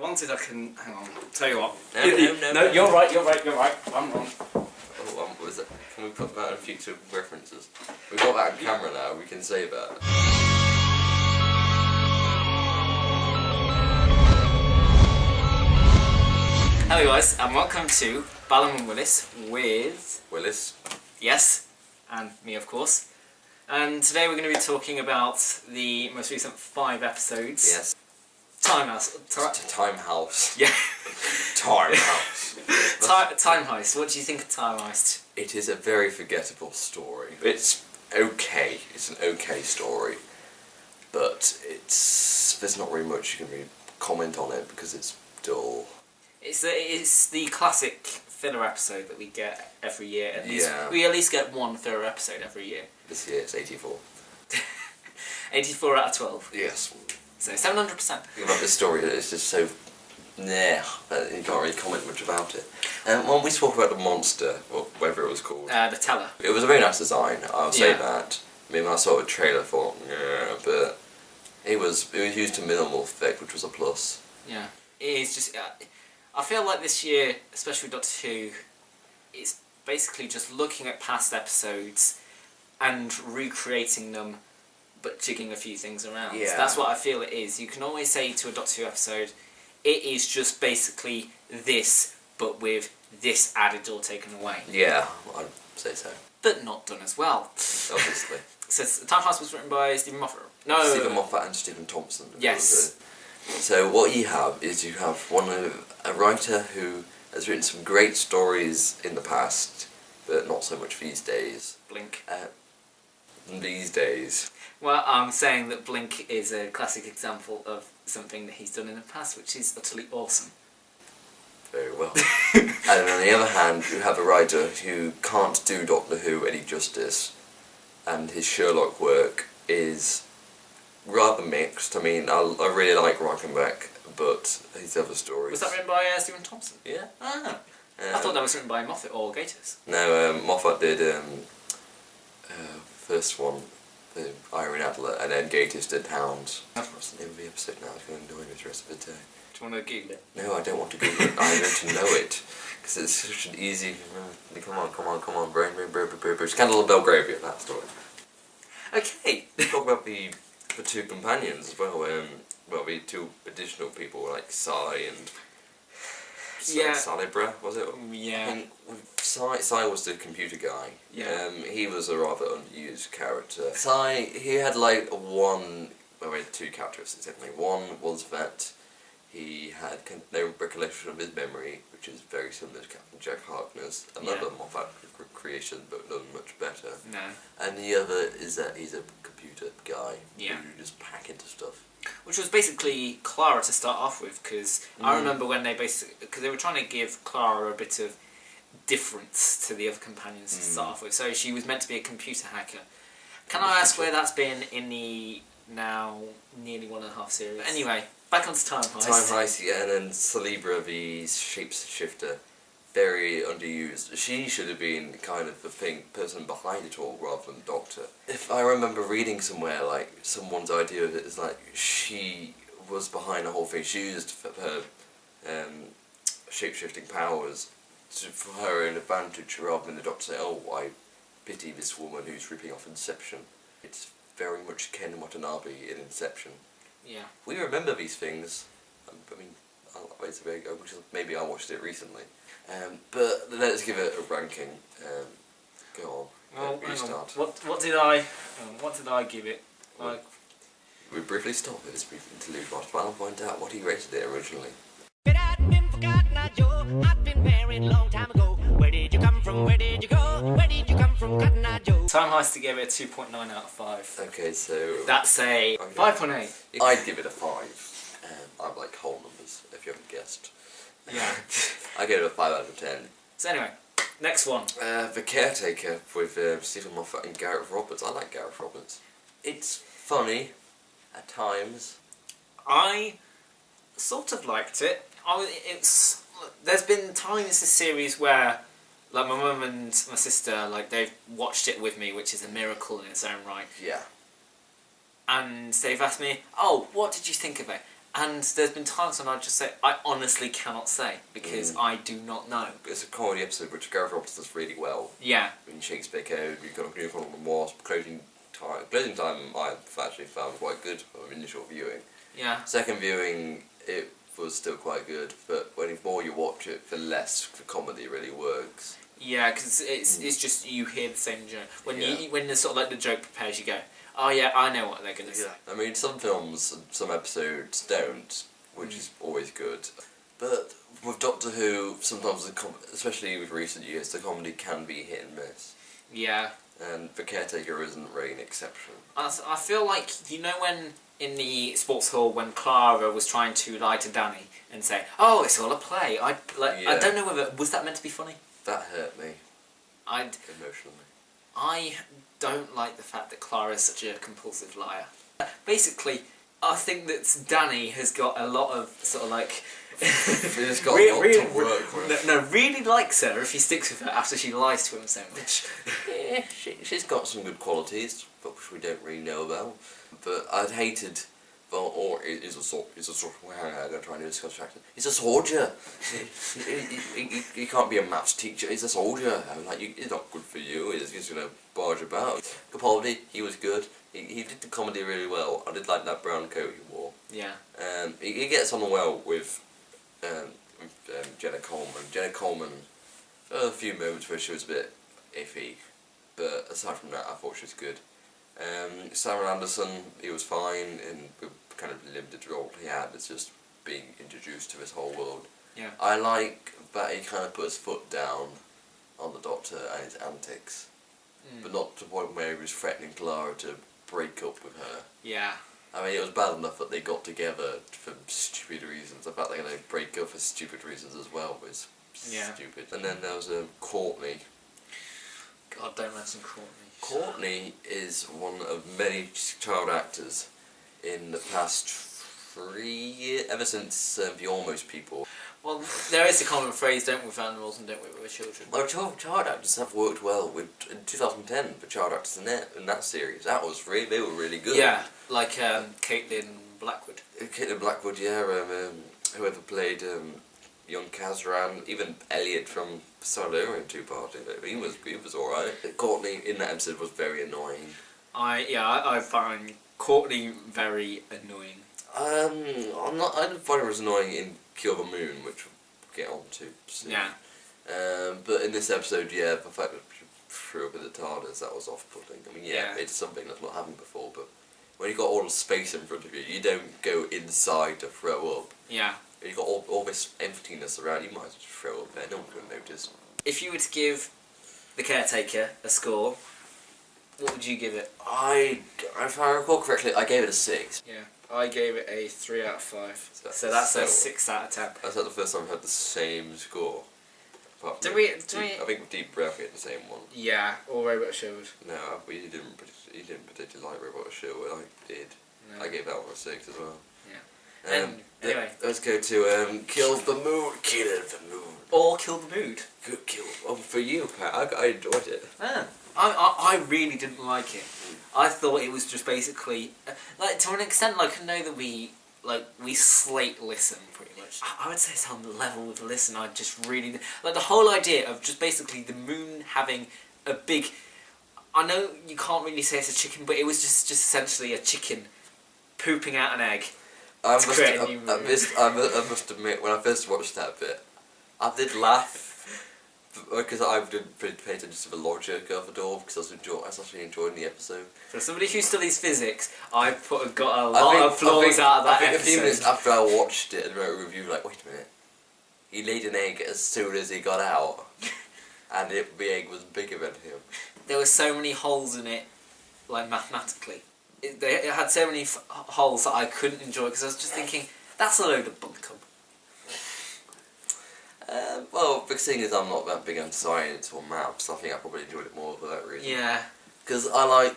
long as I can... Hang on, tell you what. No, you're right. I'm wrong. Oh, what was it? Can we put that in future references? We've got that on camera now, we can say that. Hello guys, and welcome to Ballaam and Willis with... Willis. Yes, and me of course. And today we're going to be talking about the most recent 5 episodes. Yes. Time House. Time House. Yeah. Time House. Time Heist. What do you think of Time Heist? It is a very forgettable story. It's okay. It's an okay story. But there's not really much you can really comment on it because it's dull. It's the classic filler episode that we get every year. At least, yeah. We at least get one filler episode every year. This year it's 84. 84 out of 12. Yes. So 700%. About this story, it's just so... Nah, you can't really comment much about it. When we spoke about the monster, or whatever it was called... The Teller. It was a very nice design, I'll say that. I mean, when I saw the trailer, I thought, yeah, but... It was used to minimal effect, which was a plus. Yeah. It is just... I feel like this year, especially with Doctor Who, it's basically just looking at past episodes and recreating them, but jigging a few things around. Yeah. That's what I feel it is. You can always say to a Doctor Who episode, it is just basically this, but with this added or taken away. Yeah, I'd say so. But not done as well. Obviously. So Time House was written by Stephen Moffat. No. Stephen Moffat and Stephen Thompson. Yes. So what you have is a writer who has written some great stories in the past, but not so much these days. Blink. These days. Well, I'm saying that Blink is a classic example of something that he's done in the past, which is utterly awesome. Very well. And on the other hand, you have a writer who can't do Doctor Who any justice, and his Sherlock work is rather mixed. I mean, I really like Reichenbach, but his other stories... Was that written by Stephen Thompson? Yeah. Ah. I thought that was written by Moffat or Gatiss. No, Moffat did first one, the Iron Adler, and then Gatiss did Hounds. What's the name of the episode now? It's going to annoy me the rest of the day. Do you want to Google it? No, I don't want to Google it. I want to know it. Because it's such an easy... Come on, brain, Scandal of Belgravia, that story. Okay. Talk about the 2 companions as well. The 2 additional people like Sai and Salibra, was it? Yeah. Sai was the computer guy. Yeah. He was a rather underused character. Sai, he had like 2 characteristics definitely. One was that he had no recollection of his memory, which is very similar to Captain Jack Harkness. Another Moffat creation, but done much better. No. And the other is that he's a computer guy who you just pack into stuff. Which was basically Clara to start off with, because I remember when because they were trying to give Clara a bit of difference to the other companions to start off with. So she was meant to be a computer hacker. Can I ask where that's been in the now nearly 1.5 series? Anyway, back onto Time Heist. Time Heist, yeah, and then Salibra, the shapeshifter, very underused. She should have been kind of the person behind it all rather than Doctor. If I remember reading somewhere, like, someone's idea of it is like, she was behind the whole thing. She used her shape-shifting powers for her own advantage rather than the Doctor say, oh, I pity this woman who's ripping off Inception. It's very much Ken Watanabe in Inception. Yeah. We remember these things. I mean, maybe I watched it recently. But let's give it a ranking. Go on. Well, start. What did I give it? Like, we briefly stop with this brief interlude while I'll find out what he rated it originally. I've been forgotten, Joe. I've been married a long time ago. Where did you come from? Where did you go? Where did you come from, Cotton Eye Joe? Time Heist gave it a 2.9 out of 5. Okay, so... That's a 5.8. I'd give it a 5. I like whole numbers, if you haven't guessed. Yeah. I give it a 5 out of 10. So anyway, next one. The Caretaker with Stephen Moffat and Gareth Roberts. I like Gareth Roberts. It's funny at times. I sort of liked it. There's been times this series where, like, my mum and my sister, like, they've watched it with me, which is a miracle in its own right. Yeah. And they've asked me, oh, what did you think of it? And there's been times when I just say, I honestly cannot say, because I do not know. It's a comedy episode which Gareth Roberts does really well. Yeah. In Shakespeare Code, you've got a new one was closing time. Closing time I've actually found quite good for initial viewing. Yeah. Second viewing, it was still quite good, but when the more you watch it, the less the comedy really works. Yeah, because it's just you hear the same joke. When the sort of like the joke prepares, you go, oh yeah, I know what they're going to say. I mean, some films, some episodes don't, which is always good. But with Doctor Who, sometimes, especially with recent years, the comedy can be hit and miss. Yeah. And The Caretaker isn't really an exception. I feel like, you know when in the sports hall when Clara was trying to lie to Danny and say, oh, it's all a play. I don't know whether, was that meant to be funny? That hurt me. Emotionally. I don't like the fact that Clara is such a compulsive liar. Basically, I think that Danny has got a lot of sort of like... He's got a lot to work with. No, really likes her if he sticks with her after she lies to him so much. Yeah, she's got some good qualities, but which we don't really know about. But I'd hated... Well, or he's a soldier. I'm going to try and do a Scottish accent. He's a soldier. he can't be a maths teacher. He's a soldier. I'm like, he's not good for you. He's just going to barge about. Capaldi, he was good. He did the comedy really well. I did like that brown coat he wore. Yeah. He gets on well with Jenna Coleman. Jenna Coleman, a few moments where she was a bit iffy, but aside from that, I thought she was good. Sam Anderson, he was fine in the kind of limited role he had. It's just being introduced to his whole world. Yeah. I like that he kind of put his foot down on the Doctor and his antics, but not to the point where he was threatening Clara to break up with her. Yeah. I mean, it was bad enough that they got together for stupid reasons. The fact they're going to break up for stupid reasons as well was stupid. And then there was Courtney. God, don't mention Courtney. Courtney is one of many child actors in the past 3 years, ever since The Almost People. Well, there is a common phrase, don't we, with animals and don't we with children? Well, child actors have worked well with, in 2010, the child actors in that series. They were really good. Yeah, like Caitlin Blackwood. Caitlin Blackwood, yeah, whoever played young Kazran, even Elliot from Salvador in Two Party, he was alright. Courtney in that episode was very annoying. I find Courtney very annoying. I didn't find her as annoying in Kill the Moon, which we'll get on to soon. Yeah. But in this episode, the fact that she threw up in the TARDIS, that was off-putting. I mean, it's something that's not happened before, but when you've got all the space in front of you, you don't go inside to throw up. Yeah. You've got all this emptiness around, you might as well just throw up there, no one's going to notice. If you were to give The Caretaker a score, what would you give it? If I recall correctly, I gave it a 6. Yeah. I gave it a 3 out of 5. So that's a 6 out of 10. That's not the first time I've had the same score. I think Deep Breath had the same one. Yeah, or Robot Shield. No, he didn't particularly like Robot Shield, I did. No. I gave that one a 6 as well. Yeah. Anyway. Let's go to Kill the Mood. Kill the Mood. Or Kill the Mood. Good kill. Oh, for you, Pat. I enjoyed it. I really didn't like it. I thought it was just basically, like, to an extent, like, I know that we slate Listen, pretty much. I would say it's on the level with Listen. I just really, like, the whole idea of just basically the moon having a big, I know you can't really say it's a chicken, but it was just essentially a chicken pooping out an egg. I must admit, when I first watched that bit, I did laugh, because I didn't pay attention to the logic of it all, because I was actually enjoying the episode. For somebody who studies physics, got a lot of flaws out of that episode. A few minutes after I watched it and wrote a review, like, wait a minute, he laid an egg as soon as he got out, and the egg was bigger than him. There were so many holes in it, like, mathematically. It had so many holes that I couldn't enjoy, because I was just thinking, that's a load of bunkum. Well, the thing is, I'm not that big on science or maths. I think I probably enjoyed it more for that reason. Yeah. Because I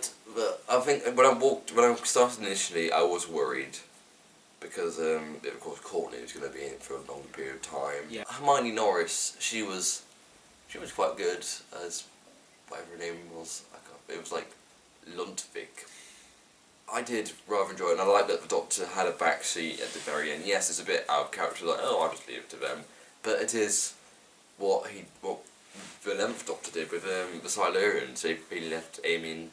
think when I started initially, I was worried. Because, of course, Courtney was going to be in it for a long period of time. Yeah. Hermione Norris, she was quite good as whatever her name was. It was like Luntvik. I did rather enjoy it, and I like that the Doctor had a backseat at the very end. Yes, it's a bit out of character, like, oh, I'll just leave it to them. But it is what the 11th Doctor did with the Silurians. He left Amy and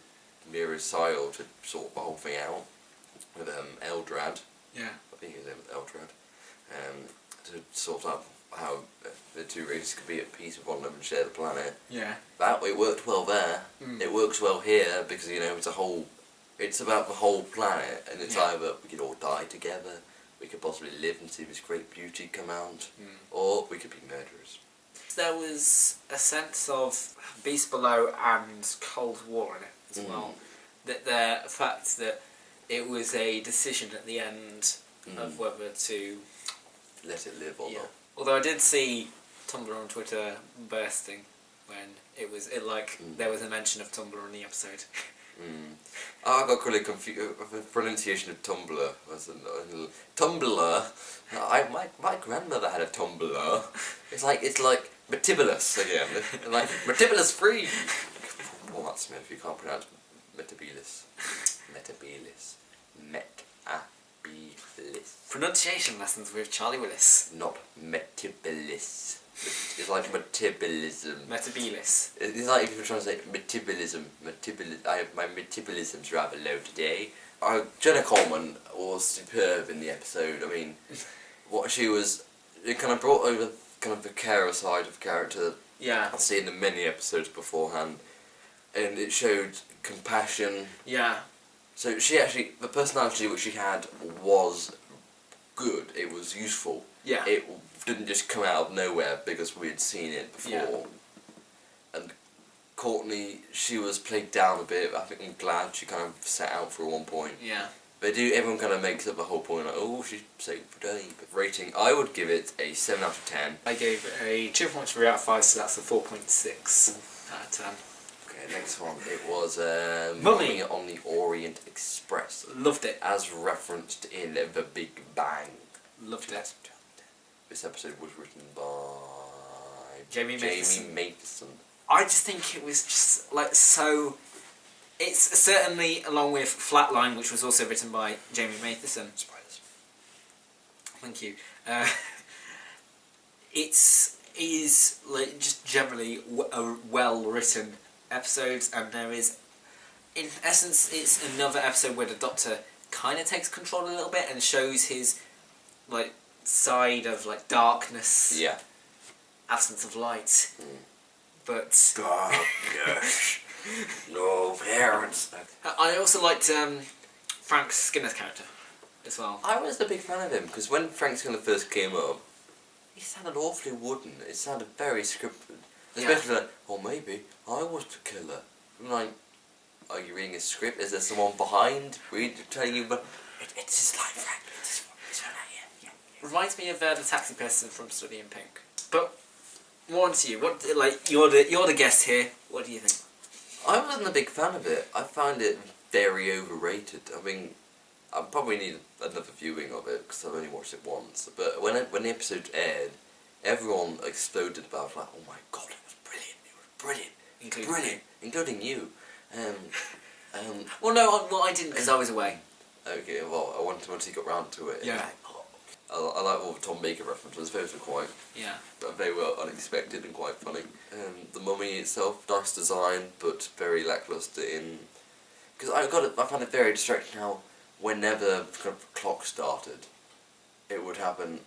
Mira's Sile to sort the whole thing out with Eldrad. Yeah. I think his name was Eldrad. To sort out how the two races could be at peace with one another and share the planet. Yeah. That it worked well there. It works well here because it's about the whole planet, and it's either we could all die together, we could possibly live and see this great beauty come out, or we could be murderers. There was a sense of Beast Below and Cold War in it as well. That the fact that it was a decision at the end of whether to let it live or not. Although I did see Tumblr on Twitter bursting when there was a mention of Tumblr in the episode. I got really confused. The pronunciation of Tumblr was Tumblr. My grandmother had a Tumblr. It's like Metibulus again. Like Metibulus free. Oh, that's Smith. You can't pronounce Metabilis. Metabilis. Metabilis. Pronunciation lessons with Charlie Willis. Not Metabilis. It's like metabolism. Metabilis. It's like if you're trying to say metabolism. My metabolism's rather low today. Jenna Coleman was superb in the episode. I mean, what she was, it kind of brought over kind of the carer side of character. Yeah. I've seen in many episodes beforehand, and it showed compassion. Yeah. So she actually, the personality which she had was good. It was useful. Yeah. It didn't just come out of nowhere because we had seen it before. Yeah. And Courtney, she was played down a bit. I think I'm glad she kind of set out for one point. Yeah. Everyone kind of makes up the whole point, like, oh, she's saved for day. But rating, I would give it a 7 out of 10. I gave it a 2.3 out of 5, so that's a 4.6 out of 10. Okay, next one. It was Mummy on the Orient Express. Loved it. As referenced in The Big Bang. Loved it. This episode was written by Jamie Matheson. I just think it was just like so. It's certainly along with Flatline, which was also written by Jamie Matheson. Spoilers. Thank you. It is like just generally a well written episode, and there is, in essence, it's another episode where the Doctor kind of takes control a little bit and shows his like side of like darkness. Yeah. Absence of light. But darkness. No parents. I also liked Frank Skinner's character as well. I was a big fan of him because when Frank Skinner first came up, he sounded awfully wooden. It sounded very scripted. Especially like, oh, maybe I was the killer. I'm like, are you reading a script? Is there someone behind telling you? But it's just like Frank. It's this one right here. Yeah. Reminds me of the taxi person from Study in Pink. But more on to you. What you're the guest here. What do you think? I wasn't a big fan of it. I found it very overrated. I mean, I probably need another viewing of it because I've only watched it once. But when the episode aired, everyone exploded about it, like, oh my god, it was brilliant. It was brilliant. Brilliant. Including you. Well, no, I didn't because I was away. Okay, well, I wanted once he got round to it. Yeah. I like all the Tom Baker references. Those were quite. Yeah. They were unexpected and quite funny. The mummy itself, nice design, but very lackluster in. Because I found it very distracting how whenever kind of the clock started, it would happen.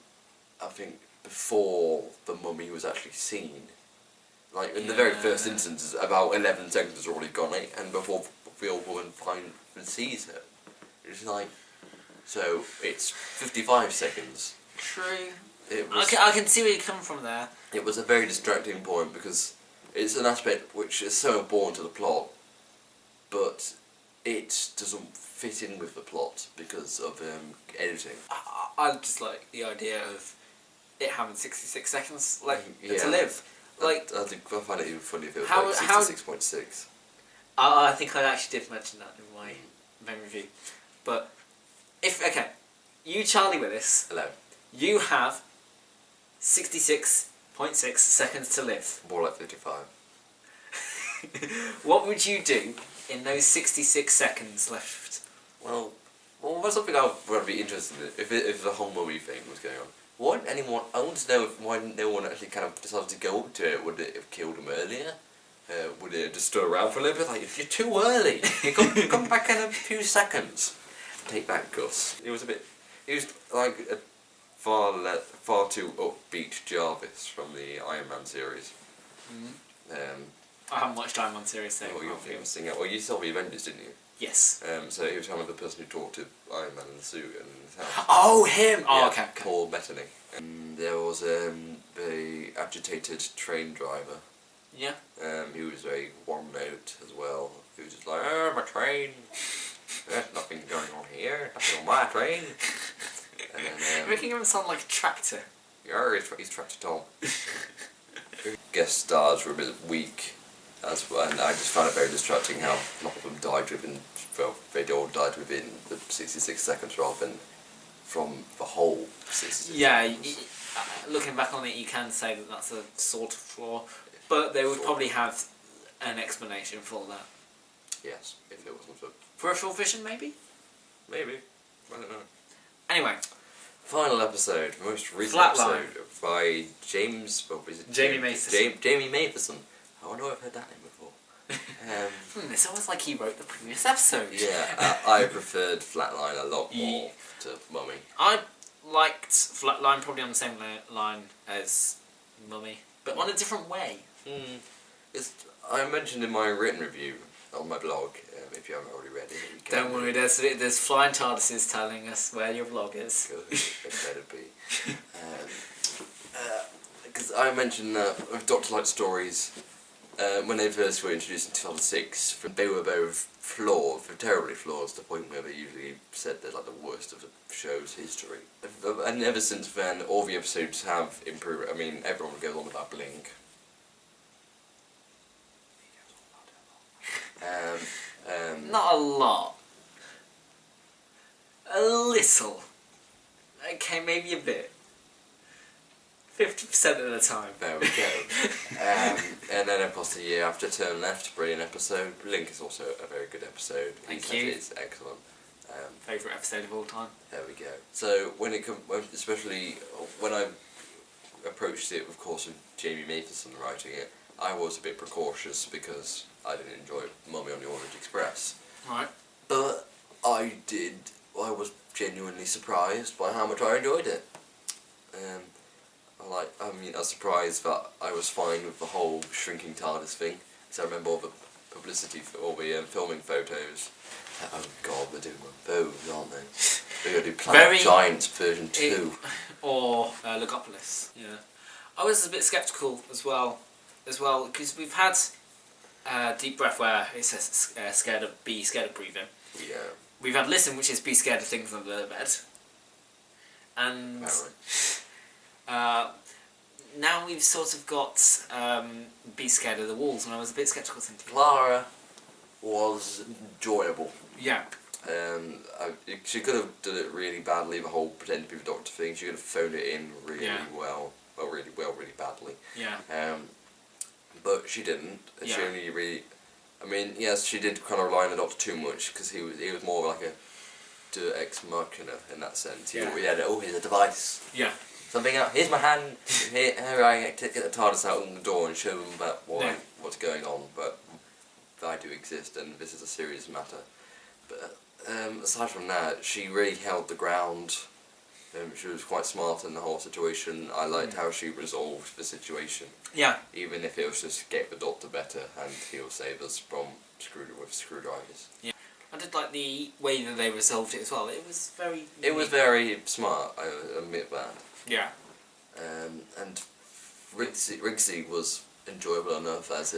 I think before the mummy was actually seen. Like in the very first instance, about 11 seconds has already gone, and before the old woman sees her, it's like. So it's 55 seconds. True. It was, I can see where you come from there. It was a very distracting point because it's an aspect which is so important to the plot, but it doesn't fit in with the plot because of editing. I just like the idea of it having 66 seconds, like Yeah. to live. Like I find it even funny if it was How- like how- 66.6. I think I actually did mention that in my main review, but you Charlie Willis, Hello. you have 66.6 seconds to live. More like 55. What would you do in those 66 seconds left? Well, that's something I would be interested in if the whole mummy thing was going on. I want to know why no one actually kind of decided to go up to it. Would it have killed him earlier? Would it have just stood around for a little bit? Like, you're too early. You come back in a few seconds. Take that, Gus. He was like a far too upbeat Jarvis from the Iron Man series. I haven't watched Iron Man series, so Well, you saw the Avengers, didn't you? yes. So he was kind of the person who talked to Iron Man in the suit and his house. Oh, him! Oh, Yeah, okay. Paul Bettany. And there was the agitated train driver. Yeah. He was very one note as well. He was just like, oh, my train. There's nothing going on here. Nothing on my train. And then, Making him sound like a tractor. yeah, he's Tractor Tom. Guest stars were a bit weak as well, and I just found it very distracting how a lot of them died they all died within the 66 seconds rather than from the whole 66 Yeah, seconds. looking back on it, you can say that that's a sort of flaw, but they would probably have an explanation for that. Yes, if it wasn't for... Peripheral vision, maybe? Maybe. I don't know. Anyway. Final episode, most recent Flatline. episode by James... What was it? Jamie Matheson. Jamie Matheson. I wonder if I've heard that name before. It's almost like he wrote the previous episode. Yeah, I preferred Flatline a lot more to Mummy. I liked Flatline probably on the same line as Mummy, but on a different way. I mentioned in my written review on my blog, if you haven't already read it, you can Don't worry, there's flying TARDISes telling us where your blog is. Good, it better be. Because I mentioned that with Doctor Light stories, when they first were introduced in 2006, they were both flawed, terribly flawed, to the point where they usually said they're like the worst of the show's history. And ever since then, all the episodes have improved. I mean, everyone goes on about Blink. Not a lot. A little. Okay, maybe a bit. 50% of the time. There we go. And then, of course, the year after Turn Left, brilliant episode. Blink is also a very good episode. Thank you. It's excellent. Favourite episode of all time. There we go. So when it especially when I approached it, of course, with Jamie Matheson writing it, I was a bit precautious because I didn't enjoy Mummy on the Orient Express. Right. But I was genuinely surprised by how much I enjoyed it. I was surprised that I was fine with the whole shrinking TARDIS thing. Because I remember all the publicity for all the filming photos. Oh god, they're doing those, aren't they? They're going to do Planet Giants version 2. Or Legopolis. Yeah. I was a bit sceptical as well, because we've had Deep Breath where it says be scared of breathing. Yeah. We've had Listen, which is be scared of things under the bed. And now we've sort of got be scared of the walls, and I was a bit sceptical thinking. Clara was enjoyable. Yeah. She could have done it really badly, the whole pretend to be the Doctor thing. She could have phoned it in really really badly. Yeah. But she didn't. Yeah. She only really... I mean, yes, she did kind of rely on the Doctor too much, because he was more like a Deus Ex Machina in that sense. Yeah. He had, here's a device. Yeah. Something out, here's my hand, here I get the TARDIS out on the door and show them about what's going on, but I do exist and this is a serious matter. But aside from that, she really held the ground. She was quite smart in the whole situation. I liked how she resolved the situation. Yeah. Even if it was just get the Doctor better and he'll save us from screwdrivers. Yeah. I did like the way that they resolved it as well. It was very... It was very smart, I admit that. Yeah. And Rigsy was enjoyable enough as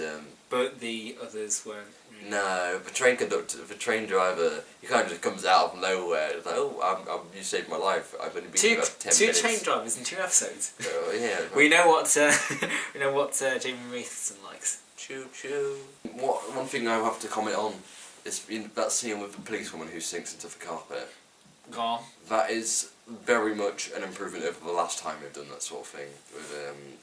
But the others weren't. Really. No, the train conductor, the train driver, he kind of just comes out of nowhere. It's like, oh, you saved my life. I've only been here about 10 minutes. 2 train drivers in 2 episodes. Yeah. We know what Jamie Matheson likes. Choo choo. One thing I have to comment on is that scene with the policewoman who sinks into the carpet. Go on. That is very much an improvement over the last time they've done that sort of thing with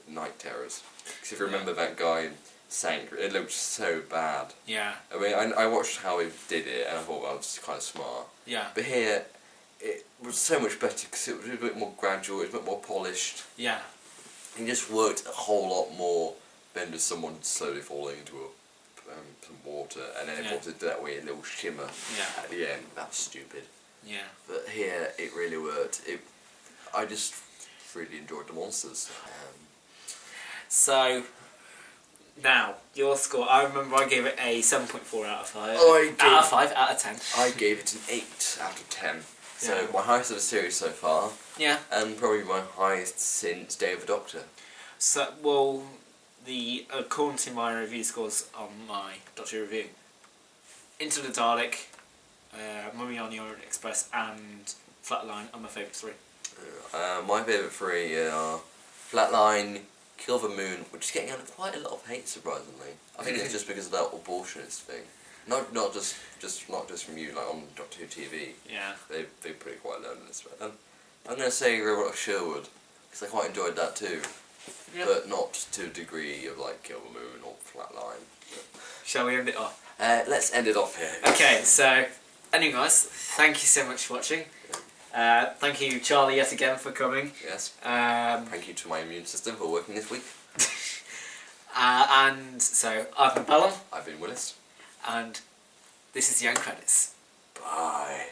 Night Terrors. Because if you remember that guy sank. It looked so bad. Yeah. I mean, I watched how he did it, and I thought that was kind of smart. Yeah. But here, it was so much better because it was a bit more gradual, it was a bit more polished. Yeah. It just worked a whole lot more than just someone slowly falling into some water, and then it brought it that way a little shimmer at the end. That's stupid. Yeah. But here, it really worked. I just really enjoyed the monsters. So, now, your score. I remember I gave it a 7.4 out of 5. Out of 10. I gave it an 8 out of 10. So, Yeah. my highest of the series so far, Yeah. and probably my highest since Day of the Doctor. So, well, according to my review scores on my Doctor Review, Into the Dalek, Mummy on the Orient Express, and Flatline are my favourite 3. My favourite 3 are Flatline, Kill the Moon, which is getting quite a lot of hate, surprisingly. I think it's just because of that abortionist thing. Not just from you, like on Doctor Who TV. Yeah. They put it quite low in this. But I'm going to say Robot of Sherwood, because I quite enjoyed that too. Yep. But not to a degree of like Kill the Moon or Flatline. Shall we end it off? Let's end it off here. Okay, so, anyway guys, thank you so much for watching. Thank you, Charlie, yet again for coming. Yes. Um, Thank you to my immune system for working this week. and so, I've been Ballaam, I've been Willis. and this is the end credits. Bye.